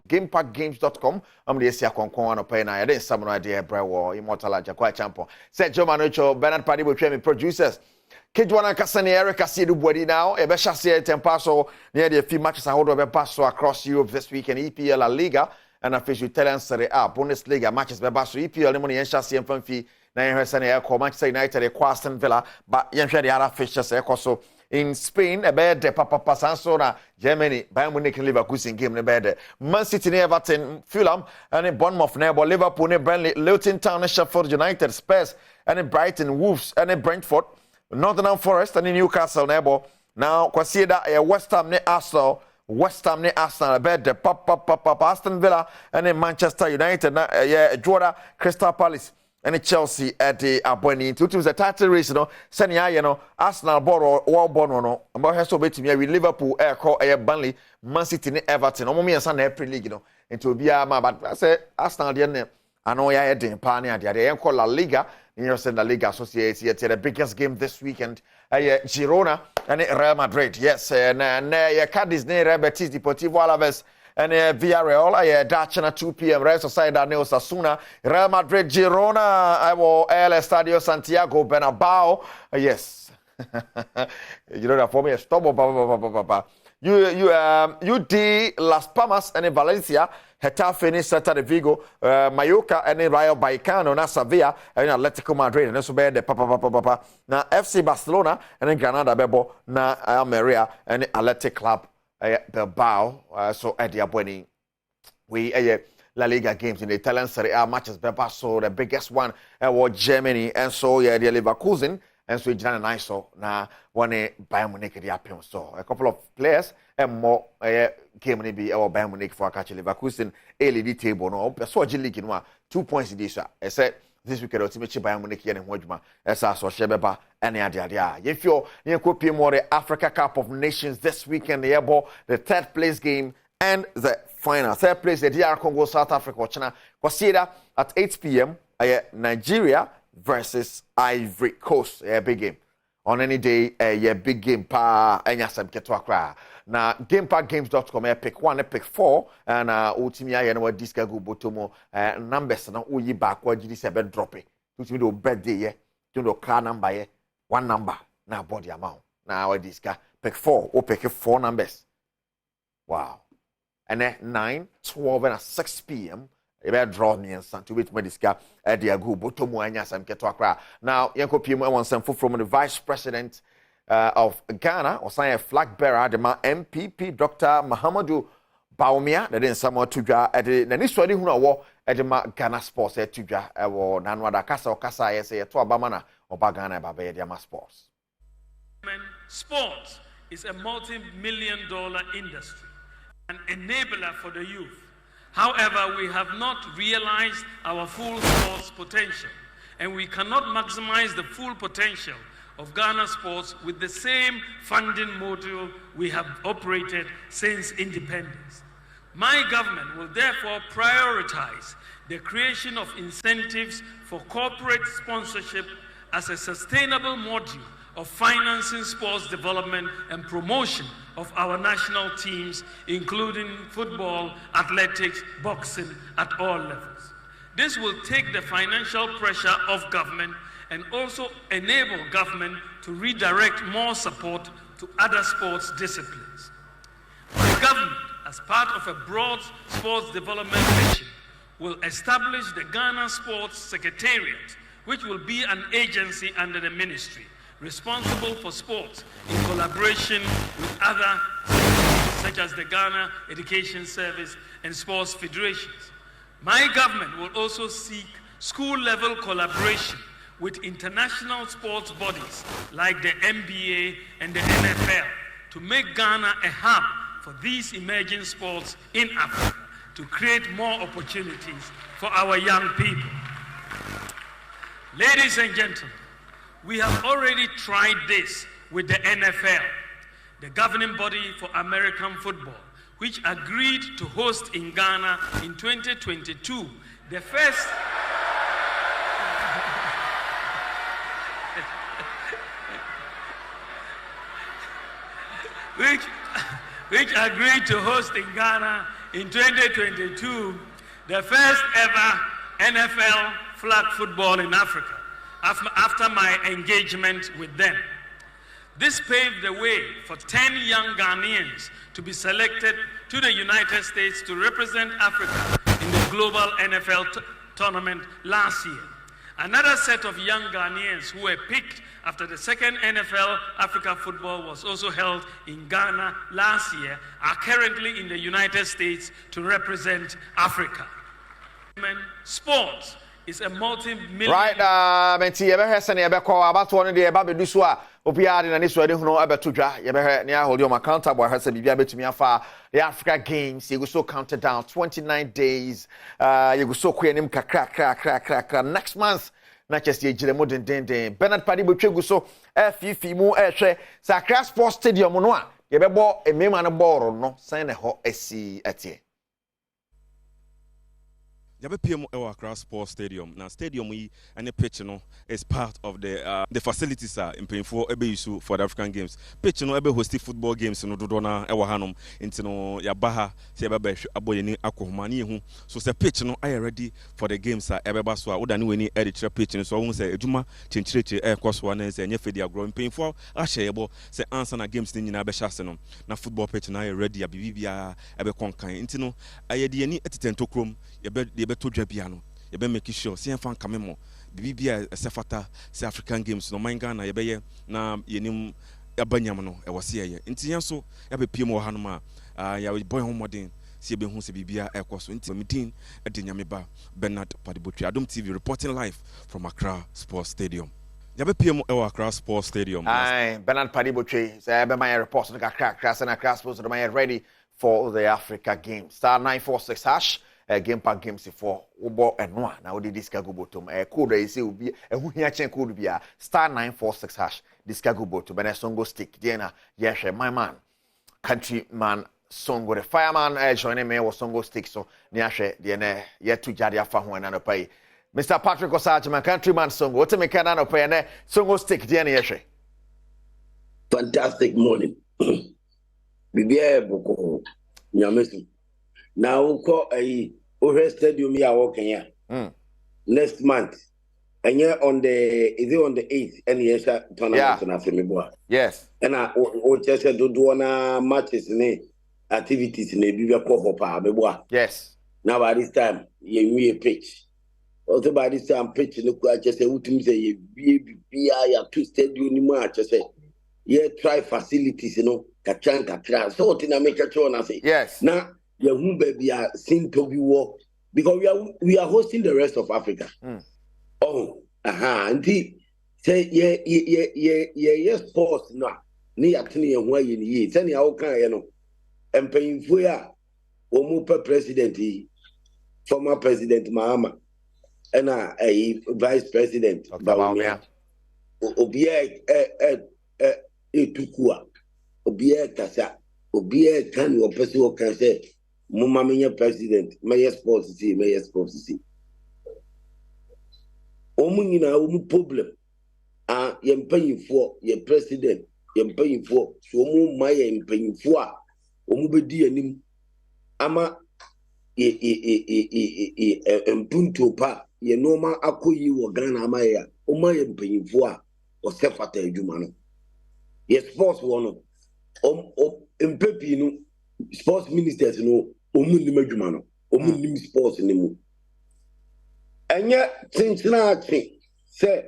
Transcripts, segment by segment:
gamepackgames.com. I'm the Asia Concon of Pena. I didn't summon idea, Brewo, Immortal Jaquai Champion. Said Joe Manucho, Bernard Paddy will train me producers. Kidwana Cassani, Eric Cassidu Body now, a Beshassia Tempaso, near the few matches I hold of a passo across Europe this week in EPL La Liga, and officially Italian Serie A, Bundesliga matches Bebasso, EPL, Limoni, and Chassis and Fanfi, Nayan Manchester United, a Aston Villa, but Yansha the other fixtures, so. In Spain, a bed de Papa Pasansona, Germany, Bayern Munich and Leverkusen game in bed. Man City, Everton, Fulham, and in Bournemouth, Liverpool, Burnley, Luton Town, Sheffield United, Spurs, and in Brighton, Wolves, and in Brentford, Nottingham Forest, and in Newcastle, Now, consider a West Ham, Arsenal, a bed de Papa Aston Villa, and in Manchester United, Jordan, Crystal Palace. And Chelsea at the Aboni. It was a title race, Sanya, Arsenal, Boro, War Bono, and has to bet me with Liverpool, Burnley, Man City, Everton, Omomi and Sun April League, into be a but I say Arsenal, I know I had the Pania, the called La Liga, in your La Liga Associates, the biggest game this weekend, Girona and Real Madrid, yes, and Cadiz, Betis, Deportivo Alaves. And Villarreal, Dutch at 2 p.m. Real Sociedad, Osasuna, Real Madrid, Girona, El Estadio Santiago Bernabéu. Yes. You know that for me, stop. UD Las Palmas and Valencia, Getafe, Celta de Vigo, Mallorca, and Rayo Vallecano, na Sevilla, and Atletico Madrid, and also the Papa. Now FC Barcelona, and then Granada, Bebo, na Almeria, and Athletic Club. Bilbao, so at the Abweni, we La Liga games in the Italian Serie A matches. Beba, so the biggest one was Germany, and so the Leverkusen, and so Jan and I saw now one Bayern Munich the Appian. So a couple of players and more game maybe our Bayern Munich for catch Leverkusen LED table no. So League in 2 points in this. I said. This weekend, ultimately, Bayern Munich and Wojma, as I saw Shebeba, and the if you're copying more the Africa Cup of Nations this weekend, the airball, the third place game, and the final. Third place, the DR Congo, South Africa, China. Consider at 8 p.m., Nigeria versus Ivory Coast, a big game. On any day, a big game, and yasam ketwakra. Now, gamepackgames.com, pick 1, pick 4, and ultimately, I know what this guy go botomo numbers, and you back what you say, drop it. To do birthday, to the car number, one number, now body amount. Now, this guy, pick 4, or pick 4 numbers. Wow. And then 9, 12, and 6 p.m., you better draw me and send to wait my this guy at the Agu Botomo and Yasam Ketwakra. Now, Yanko PM wants some food from the vice president of Ghana, or sign a flag bearer, the MPP, Dr. Mahamadou Bawumia, that is somewhat to draw at the Niswadi Hunawa at the Ghana Sports at Tuja, or Nanwada Casa or Casa, I say, to Abamana or Bagana Babadiama Sports. Sports is a multi-million-dollar industry, an enabler for the youth. However, we have not realized our full sports potential, and we cannot maximize the full potential of Ghana sports with the same funding model we have operated since independence. My government will therefore prioritize the creation of incentives for corporate sponsorship as a sustainable module of financing sports development and promotion of our national teams, including football, athletics, boxing at all levels. This will take the financial pressure off government and also enable government to redirect more support to other sports disciplines. The government, as part of a broad sports development mission, will establish the Ghana Sports Secretariat, which will be an agency under the ministry, responsible for sports in collaboration with other such as the Ghana Education Service and sports federations. My government will also seek school-level collaboration with international sports bodies like the NBA and the NFL to make Ghana a hub for these emerging sports in Africa to create more opportunities for our young people. Ladies and gentlemen, we have already tried this with the NFL, the governing body for American football, which agreed to host in Ghana in 2022 the first which agreed to host in Ghana in 2022 the first ever NFL flag football in Africa after my engagement with them. This paved the way for 10 young Ghanaians to be selected to the United States to represent Africa in the global NFL tournament last year. Another set of young Ghanaians who were picked after the second NFL Africa football was also held in Ghana last year are currently in the United States to represent Africa. Sports is a multi-million... Right, menti ebe he sene ebe kwa abato no de eba bedu so a obia de na ne so de huno abeto dwa ebe he ne hold you accountable ha se bibia betumi afa the Africa Games you go so counted down 29 days you go so kwenim kakra next month na chese ejire mo den Bernard Padi botwegu so fifi mu ehwe Accra Sports Stadium no a ye bebo emema no ball no san ne ho asi atie Yabepiem Accra Sports Stadium. Now, stadium and the pitch is part of the facilities in Painful Ebe for the African Games. Pitch ebe hosting football games no dodona ewa hanum into no yabaha se ebe aboyeni akohmani hu. So se pitch ready for the games ebe baswa oda ni weni editor pitch so won say ejuma chenchire ekoswa na se nye fedi agro Painful ahye se answer na games ni nyina be hyase no. Na football pitch na ready ya bibia ebe konkan into no ayede ni etitento krom beto dwa bia no ye be make sure se fan kamemo bibia sefata se African Games no manga na ye be ye na yenim abanyam no e wose ye nti yenso ya be piem wo hanoma ya boy ho modern se be hu se bibia ekoso nti medin de nyame ba Bernard Padibotri Adom TV reporting live from Accra Sports Stadium. Ya be piem Accra Sports Stadium. Aye, Bernard Padibotri say be my report no Accra Sports do my ready for the Africa Games. Star 946 hash game pack games for Ubo and Noa. Now the discago bottom. Code is will be a Huya chain code be a star 946 hash discago bottom. And a songo stick. Diana, yes, my man, countryman songo the fireman joining me was songo stick. So Niashe, Diana, yet to Jadia Fahu and pay. Mr. Patrick Osage, my countryman songo. What to make an pay and songo stick, Diana Yashe. Fantastic morning. Bibia Boko Yamesi. Now call a stadium we are working here. Next month. And yeah, on the 8th and yes tournament. Yes. And I just said to do matches and activities in the Bibia Popa. Yes. Now by this time, you a pitch. Also by this time pitch look I just say say you two stadium match just say try facilities, Kachan. So I make a choice and say yes. Now Yahoo baby are seen to be war because we are hosting the rest of Africa. Oh, and say yes sports now. Ni atini ya mwa yini sani ya okan ya no empayinfo ya omupa president former president Mahama and vice president Badwam obiya etukua obiya kasa obiya kan wo pese wo kan say Mama minya president, my sports see. Omungina omu problem. Yem paying for your president, yem paying for so omu my yem paying for omu bedi anim ama empunto pa ye normal akoyi wo Ghana ama ya omu yem paying for o sefata edwuma no. Ye sports wono empepi no sports ministers no omunim adwuma no omunim sports ne mu enya tintina achi se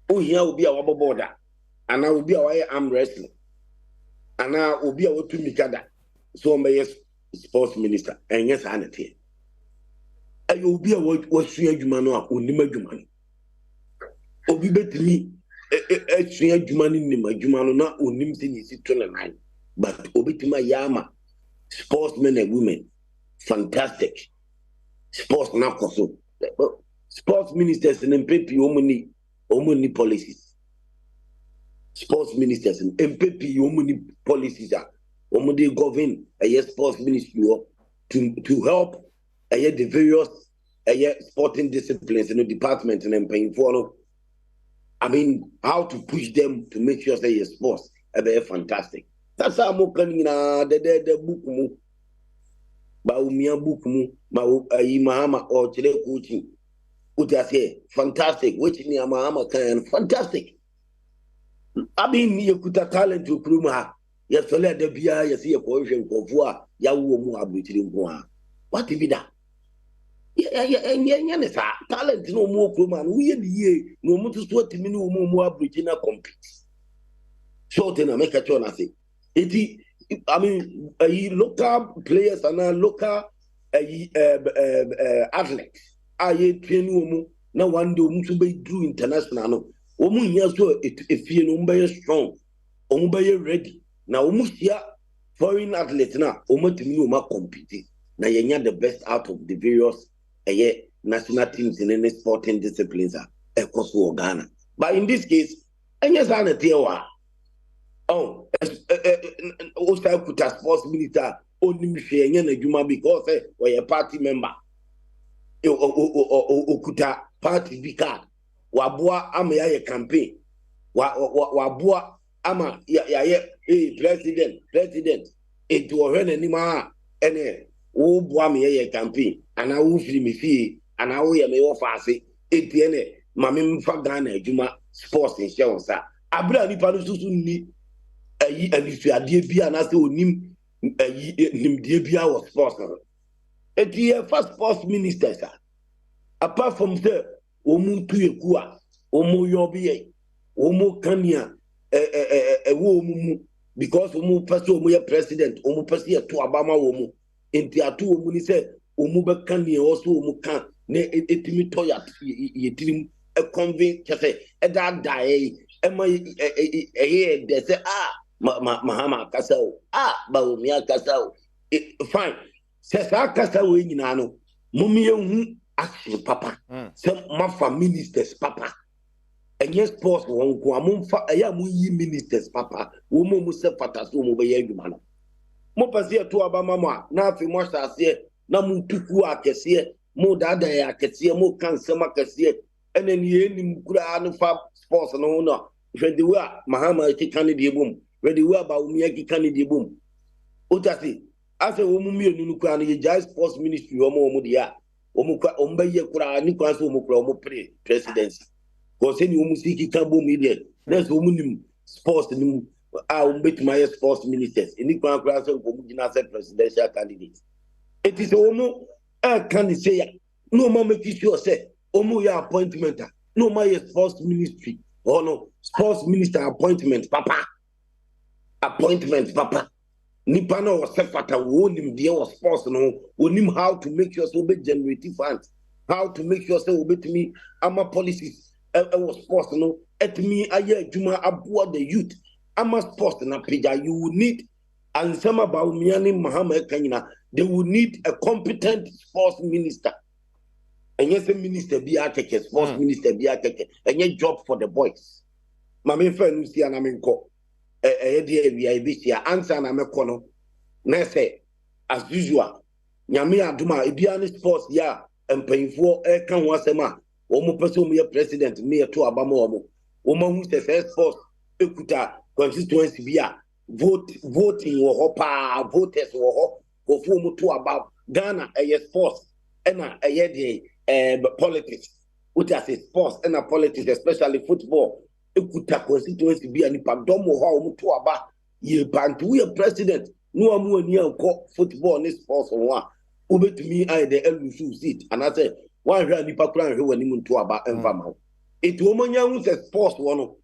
ohia obi a waboboda ana obi a waye arm wrestling ana obi a wotumi kada so meye sports minister enya sa na tie ayo obi a wasua adwuma no a onim adwuma no obi betimi asua adwuma no nim adwuma no na onim se ni si 29 but obitima yama sportsmen and women, fantastic. Sports now so sports ministers and MPP omuni policies. Sports ministers and MPP omuni policies are omuni govern a sports ministry to help the various sporting disciplines in the department and paying for. I mean, how to push them to make sure say sports are very fantastic. That's how I'm coming in the book. Baumia book mu Mahama or Chile coaching. Say fantastic, which near Mahama can fantastic. I mean, you could have talent to Kruma. Yes, so let the beer, you see a cohesion for Yawu Muabu. What if that? Yeah, talent no more Kruma. We ye no more to sweat me no more Britina compete. Short and make a choice. I say, I mean, local players and local athletes. I train no one do to be do international. Omu here so if you know strong, omu ready. Now omu here foreign athletes na omu timi no ma compete. Na yenya the best out of the various national teams in any sporting disciplines across Ghana. But in this case, any sana tewa. Oh, also put a sports minister only share na juma because we a party member. Okuta party bika wabua ama ya campaign wabua ama ya president etu ohwe ni ma ene wo bua me ya campaign ana wo firi me fie ana wo ya me wo faase eti ene ma me mfa Ghana adwuma sports in share onsa abra ni panu susu ni anifiade bia na se onim nimdie bia wo sports eti first sports minister sir. Apart from that, omu tuyekua, omu yobiye, omu kanya, omu because omu person omu ya president, omu person ya tu abama omu. Enti atu omu ni se omu be kanya also omu kan ne etimi toya yetirim convince kase eda dae ema de se mahama kasao ba omu ya kasao fine se sa kasao nyina no mumye hu action papa some mafa ministers papa and yes sports won ko amfa aya mu yi ministers papa wo mo se fata so mo be yadwuma no mo pase to aba mama na afi mo sase na mu tuku akese mo dada ya akese mo kansema akese enen ye nim kura no fa sports no no hwede wa mahama ti candidate bom hwede wa ba umi aki candidate bom otasi ase wo mu mienu no kura no ye jazz sports ministry wo mo dia ombaye kura ni kwa so omukura omupre presidency ko se ni omusiki kambo media na so omunim sports ni ombetuma sports ministers ni kwa kura so omugina se presidential candidate it is omu can say ya no ma make sure say omu ya appointment no ma sports ministry or no sports minister appointment papa nipa na was sefata wonim dia was sports no wonim how to make sure so be generative funds, how to make sure so be to me ama policies was sports no et me aye adwuma aboa the youth ama sports na pija you will need and some about miani mahama kanyina they will need a competent sports minister and yes a minister be atake sports minister be atake and your job for the boys mama fa nu si ana menko answer na mekono na say as usual nyame aduma ebia sports ya empayfo kan ho asema o mo pese o mo president me to abama o mo hu se first sports ekuta constituency bia voting wo ho pa voters wo ho go fu mo to about Ghana sports na de politics uta say sports na politics especially football ekuta constituency bia ni padom ho a mo to aba ye bantu we president no amu ani anko football ni sports ho a obetumi ai the elusu seat and I say one hwa ni pakura hwe wani mu to aba emfa ma etu omonya hu se sports wo no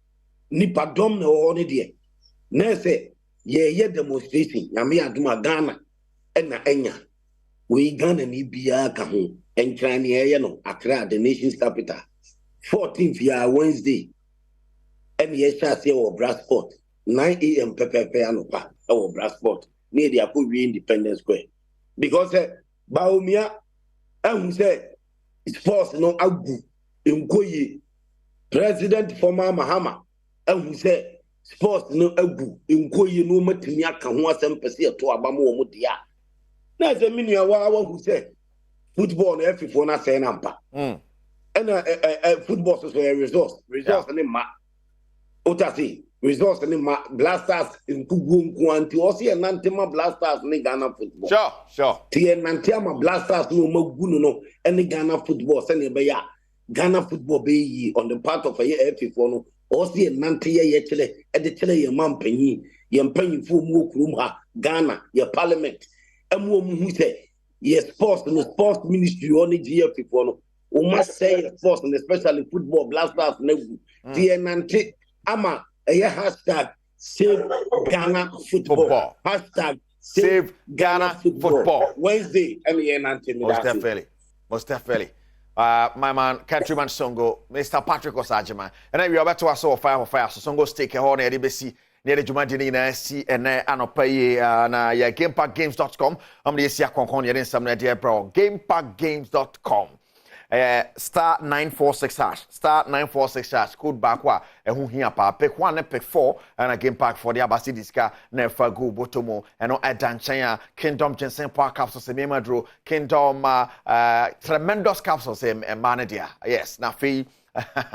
ni padom na ho ne de na say ye demonstration nyame aduma Ghana na enya we Ghana ni bia ka ho enkran ne ye no Accra the nation's capital 14th year Wednesday and yes say o Bradsport 9 a.m. pepepe anopa o Bradsport near the Akuri Independence Square because Baumia and say sports no agu enkoyi president former Mahama and say sports no agu enkoyi no matimi aka ho asem pese to abama wo dia na say minia wa who say football no efifo na say nampa and football so a resource ne ma otasi results ni ma Blasters nkugu nkuanti osi enantema Blasters ni Ghana football. Sure. Ti enantema Blasters no magu no any Ghana football se ne be ya Ghana football be yi on the part of a FF4 no osi enante ye chele e de chele ye mampanyi ye mpanyifo mu okurum ha Ghana ye parliament emu mu se ye sports ministry on the GF4 no o must say sports and especially football Blasters na ti enante ama hashtag save Ghana football. Hashtag save Ghana football. Wednesday, Most definitely. My man, countryman Songo, Mr. Patrick Osajima. And then we are about to ask for fire. So Songo stake a horn at EBC near the Jumanji na see and anopaye na ya gamepackgames.com. I'm the Asia Concon, you're in some idea, bro. Gamepackgames.com. Star 946 hash. Star 946 hash. Code back wa. Who here pa pick 1 and pick 4 and a game pack for the Abasi Diska. Never go botomo and no Adanchaya Kingdom Jensen Park capsules in Memadro Kingdom tremendous capsules in Manadia. Yes, na fee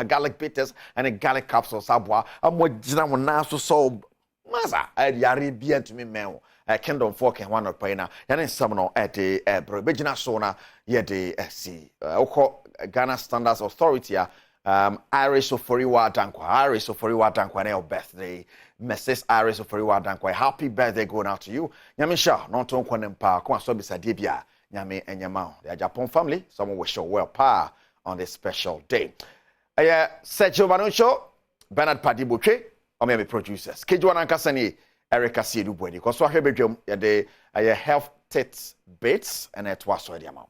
garlic bitters and a garlic capsule sabwa. I'm with Jinamo Naso so Maza. Yari bien to me meo. Kingdom 4 can one of payna. Yan some at the Brobijina Sona yede see. Ghana Standards Authority Iris Oforiwa Dankwa. Iris Oforiwa Dankwa birthday. Mrs. Iris Oforiwa Dankwa. Happy birthday going out to you. Nyamisha, non ton kwanempa, kwa so bisa debia. Nyame and Yamao. The Japan family, someone wish you well pa on this special day. Sergio Manuncho, Bernard Padibuche, or maybe producers. Kijuan Ankasani. Erica Sidu Bweni. Because what have you done? The health tits bits and it was already amount.